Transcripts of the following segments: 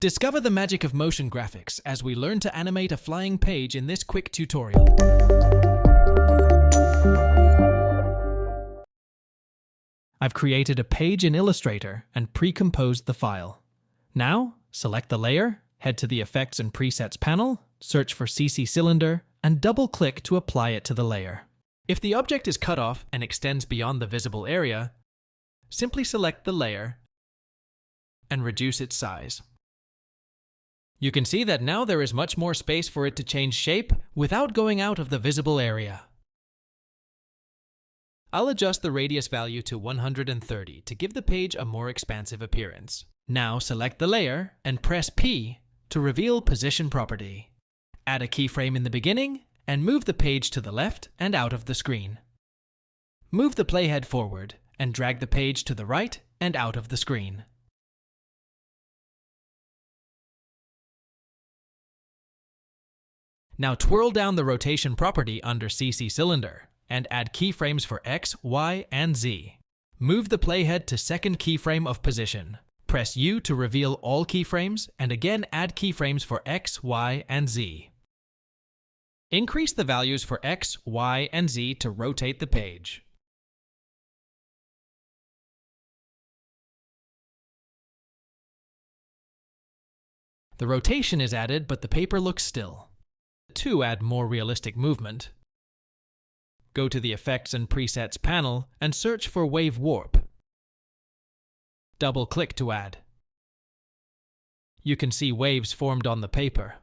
Discover the magic of motion graphics as we learn to animate a flying page in this quick tutorial. I've created a page in Illustrator and pre-composed the file. Now, select the layer, head to the Effects and Presets panel, search for CC Cylinder, and double-click to apply it to the layer. If the object is cut off and extends beyond the visible area, simply select the layer and reduce its size. You can see that now there is much more space for it to change shape without going out of the visible area. I'll adjust the radius value to 130 to give the page a more expansive appearance. Now select the layer and press P to reveal Position property. Add a keyframe in the beginning and move the page to the left and out of the screen. Move the playhead forward and drag the page to the right and out of the screen. Now twirl down the rotation property under CC Cylinder and add keyframes for X, Y, and Z. Move the playhead to second keyframe of position. Press U to reveal all keyframes and again add keyframes for X, Y, and Z. Increase the values for X, Y, and Z to rotate the page. The rotation is added, but the paper looks still. To add more realistic movement, go to the Effects and Presets panel and search for Wave Warp. Double-click to add. You can see waves formed on the paper.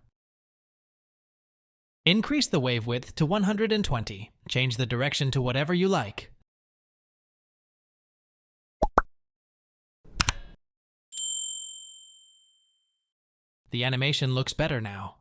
Increase the wave width to 120. Change the direction to whatever you like. The animation looks better now.